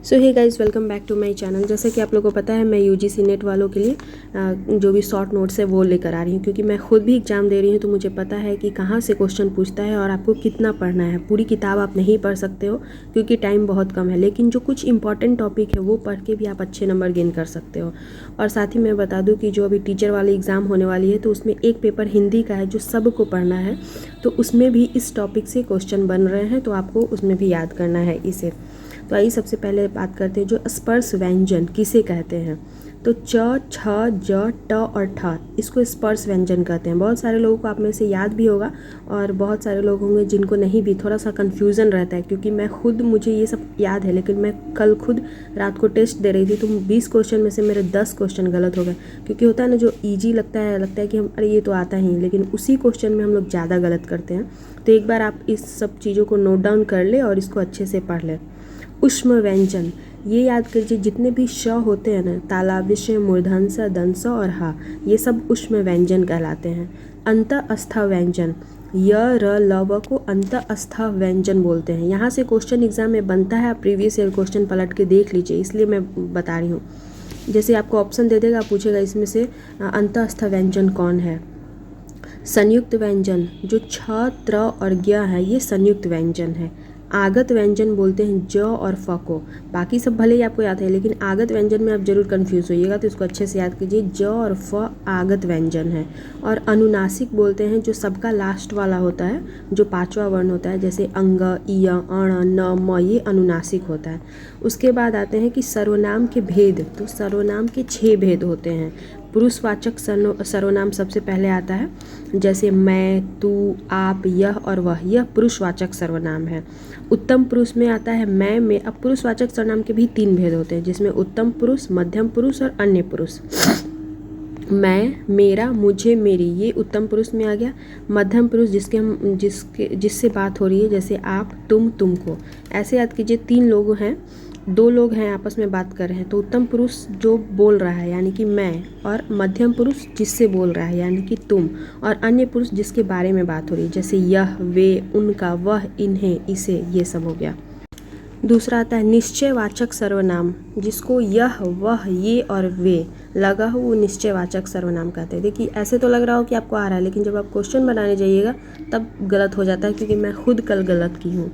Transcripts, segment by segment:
So hey guys, welcome back to my channel. जैसा कि आप लोगों को पता है, मैं यूजीसी नेट वालों के लिए जो भी शॉर्ट नोट्स है वो लेकर आ रही हूँ, क्योंकि मैं खुद भी एग्ज़ाम दे रही हूँ। तो मुझे पता है कि कहाँ से क्वेश्चन पूछता है और आपको कितना पढ़ना है। पूरी किताब आप नहीं पढ़ सकते हो क्योंकि टाइम बहुत कम है, लेकिन जो कुछ इंपॉर्टेंट टॉपिक है वो पढ़ के भी आप अच्छे नंबर गेन कर सकते हो। और साथ ही मैं बता दूँ कि जो अभी टीचर वाली एग्ज़ाम होने वाली है, तो उसमें एक पेपर हिंदी का है जो सबको पढ़ना है, तो उसमें भी इस टॉपिक से क्वेश्चन बन रहे हैं, तो आपको उसमें भी याद करना है इसे। तो आइए सबसे पहले बात करते हैं जो स्पर्श व्यंजन किसे कहते हैं। तो च, छ, ज, ट और ठ, इसको स्पर्श व्यंजन कहते हैं। बहुत सारे लोगों को आप में से याद भी होगा और बहुत सारे लोग होंगे जिनको नहीं भी, थोड़ा सा कन्फ्यूज़न रहता है। क्योंकि मैं खुद, मुझे ये सब याद है, लेकिन मैं कल खुद रात को टेस्ट दे रही थी, तो 20 क्वेश्चन में से मेरे 10 क्वेश्चन गलत हो गए। क्योंकि होता है ना, जो ईजी लगता है कि हम अरे ये तो आता ही, लेकिन उसी क्वेश्चन में हम लोग ज़्यादा गलत करते हैं। तो एक बार आप इस सब चीज़ों को नोट डाउन कर ले और इसको अच्छे से पढ़ लें। उष्म व्यंजन, ये याद कीजिए, जितने भी श होते हैं ना, ताला, विषय, मूर्धन्य, दंस और हा, ये सब उष्म व्यंजन कहलाते हैं। अंतःस्थ व्यंजन, य, र, ल, व को अंतःस्थ व्यंजन बोलते हैं। यहाँ से क्वेश्चन एग्जाम में बनता है, आप प्रीवियस ईयर क्वेश्चन पलट के देख लीजिए, इसलिए मैं बता रही हूँ। जैसे आपको ऑप्शन दे देगा, पूछेगा इसमें से अंतःस्थ व्यंजन कौन है। संयुक्त व्यंजन, जो छ, त्र और ज्ञ है, ये संयुक्त व्यंजन है। आगत व्यंजन बोलते हैं ज और फ को। बाकी सब भले ही आपको याद है, लेकिन आगत व्यंजन में आप जरूर कंफ्यूज होइएगा, तो इसको अच्छे से याद कीजिए। ज और फ आगत व्यंजन है। और अनुनासिक बोलते हैं जो सबका लास्ट वाला होता है, जो पांचवा वर्ण होता है, जैसे अंग, इय, अण, न, म, ये अनुनासिक होता है। उसके बाद आते हैं कि सर्वनाम के भेद। तो सर्वनाम के 6 भेद होते हैं। पुरुषवाचक सर्वनाम सबसे पहले आता है, जैसे मैं, तू, आप, यह और वह, यह पुरुषवाचक सर्वनाम है। उत्तम पुरुष में आता है मैं, में। अब पुरुषवाचक सर्वनाम के भी 3 भेद होते हैं, जिसमें उत्तम पुरुष, मध्यम पुरुष और अन्य पुरुष। मैं, मेरा, मुझे, मेरी, ये उत्तम पुरुष में आ गया। मध्यम पुरुष जिससे बात हो रही है, जैसे आप, तुम, तुमको। ऐसे याद कीजिए, 3 लोग हैं, 2 लोग हैं, आपस में बात कर रहे हैं, तो उत्तम पुरुष जो बोल रहा है यानी कि मैं, और मध्यम पुरुष जिससे बोल रहा है यानी कि तुम, और अन्य पुरुष जिसके बारे में बात हो रही है, जैसे यह, वे, उनका, वह, इन्हें, इसे, ये सब हो गया। दूसरा आता है निश्चयवाचक सर्वनाम, जिसको यह, वह, ये और वे लगा हो, वो निश्चयवाचक सर्वनाम कहते हैं। देखिए, ऐसे तो लग रहा हो कि आपको आ रहा है, लेकिन जब आप क्वेश्चन बनाने जाइएगा तब गलत हो जाता है, क्योंकि मैं खुद कल गलत की हूँ।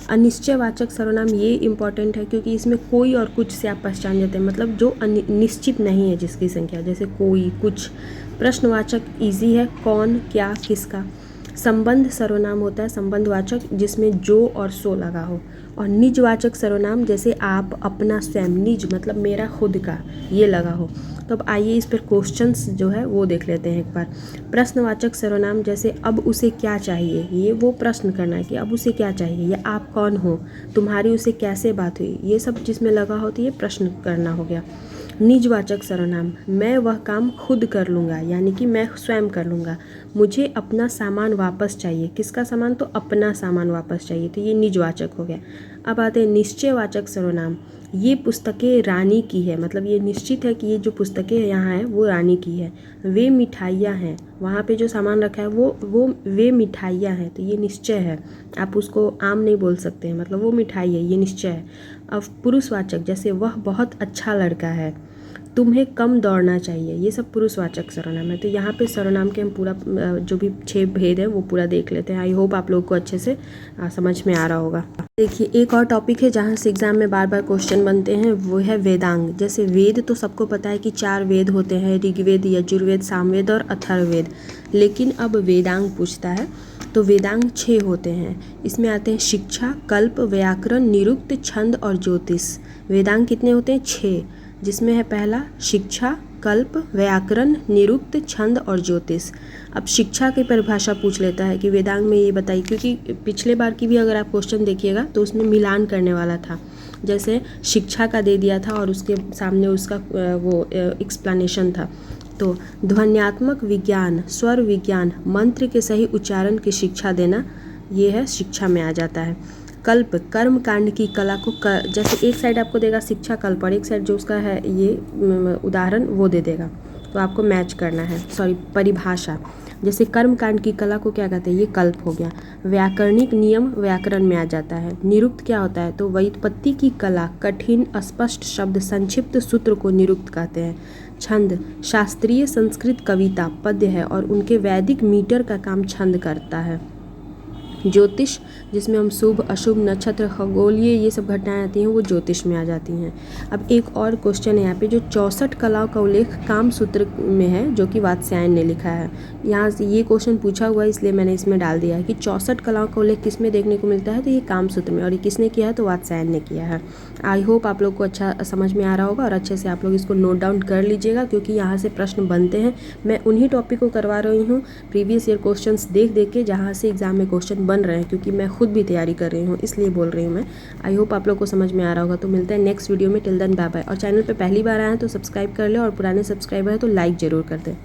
अनिश्चयवाचक सर्वनाम ये इंपॉर्टेंट है, क्योंकि इसमें कोई और कुछ से आप पहचान जाते हैं, मतलब जो निश्चित नहीं है जिसकी संख्या, जैसे कोई, कुछ। प्रश्नवाचक ईजी है, कौन, क्या, किसका। संबंध सर्वनाम होता है संबंधवाचक, जिसमें जो और सो लगा हो। और निजवाचक सर्वनाम, जैसे आप, अपना, स्वयं। निज मतलब मेरा खुद का, ये लगा हो। तो अब आइए इस पर क्वेश्चंस जो है वो देख लेते हैं एक बार। प्रश्नवाचक सर्वनाम, जैसे अब उसे क्या चाहिए, ये वो प्रश्न करना है कि अब उसे क्या चाहिए, या आप कौन हो, तुम्हारी उसे कैसे बात हुई, ये सब जिसमें लगा हो तो ये प्रश्न करना हो गया। निजवाचक सर्वनाम, मैं वह काम खुद कर लूँगा, यानी कि मैं स्वयं कर लूँगा। मुझे अपना सामान वापस चाहिए, किसका सामान, तो अपना सामान वापस चाहिए, तो ये निजवाचक हो गया। अब आते हैं निश्चयवाचक सर्वनाम, ये पुस्तकें रानी की है, मतलब ये निश्चित है कि ये जो पुस्तकें यहाँ हैं वो रानी की है। वे मिठाइयाँ हैं, वहाँ पे जो सामान रखा है वो वे मिठाइयाँ हैं, तो ये निश्चय है, आप उसको आम नहीं बोल सकते हैं, मतलब वो मिठाई है, ये निश्चय है। अब पुरुषवाचक, जैसे वह बहुत अच्छा लड़का है, तुम्हें कम दौड़ना चाहिए, ये सब पुरुषवाचक सर्वनाम है। तो यहाँ पे सर्वनाम के हम पूरा जो भी 6 भेद है वो पूरा देख लेते हैं। आई होप आप लोग को अच्छे से समझ में आ रहा होगा। देखिए, एक और टॉपिक है जहाँ से एग्जाम में बार बार क्वेश्चन बनते हैं, वो है वेदांग। जैसे वेद तो सबको पता है कि 4 वेद होते हैं, ऋग्वेद, यजुर्वेद, सामवेद और अथर्ववेद। लेकिन अब वेदांग पूछता है, तो वेदांग 6 होते हैं। इसमें आते हैं शिक्षा, कल्प, व्याकरण, निरुक्त, छंद और ज्योतिष। वेदांग कितने होते हैं, 6, जिसमें है पहला शिक्षा, कल्प, व्याकरण, निरुक्त, छंद और ज्योतिष। अब शिक्षा की परिभाषा पूछ लेता है कि वेदांग में ये बताइए, क्योंकि पिछले बार की भी अगर आप क्वेश्चन देखिएगा तो उसमें मिलान करने वाला था। जैसे शिक्षा का दे दिया था और उसके सामने उसका वो एक्सप्लेनेशन था। तो ध्वन्यात्मक विज्ञान, स्वर विज्ञान, मंत्र के सही उच्चारण की शिक्षा देना, ये है शिक्षा में आ जाता है। कल्प, कर्म कांड की कला को जैसे एक साइड आपको देगा शिक्षा कल्प और एक साइड जो उसका है ये उदाहरण वो दे देगा, तो आपको मैच करना है। परिभाषा, जैसे कर्मकांड की कला को क्या कहते हैं, ये कल्प हो गया। व्याकरणिक नियम व्याकरण में आ जाता है। निरुक्त क्या होता है, तो व्युत्पत्ति की कला, कठिन अस्पष्ट शब्द, संक्षिप्त सूत्र को निरुक्त कहते हैं। छंद, शास्त्रीय संस्कृत कविता पद्य है और उनके वैदिक मीटर का काम छंद करता है। ज्योतिष, जिसमें हम शुभ अशुभ नक्षत्र खगोलीय ये सब घटनाएं आती हैं, वो ज्योतिष में आ जाती हैं। अब एक और क्वेश्चन है यहाँ पे, जो 64 कलाओं का उल्लेख काम सूत्र में है, जो कि वात्स्यायन ने लिखा है। यहाँ से ये क्वेश्चन पूछा हुआ है, इसलिए मैंने इसमें डाल दिया है कि 64 कलाओं का उल्लेख किस में देखने को मिलता है, तो ये काम सूत्र में, और ये किसने किया है, तो वात्स्यायन ने किया है। आई होप आप लोग को अच्छा समझ में आ रहा होगा और अच्छे से आप लोग इसको नोट डाउन कर लीजिएगा, क्योंकि यहाँ से प्रश्न बनते हैं। मैं उन्हीं टॉपिक को करवा रही हूँ प्रीवियस ईयर क्वेश्चंस देख देख के, जहाँ से एग्जाम में क्वेश्चन बन रहे हैं, क्योंकि मैं खुद भी तैयारी कर रही हूँ, इसलिए बोल रही हूँ मैं। आई होप आप लोग को समझ में आ रहा होगा। तो मिलते हैं नेक्स्ट वीडियो में। Till then bye bye. और चैनल पे पहली बार आए हैं तो सब्सक्राइब कर ले, और पुराने सब्सक्राइबर हैं तो लाइक ज़रूर कर दें।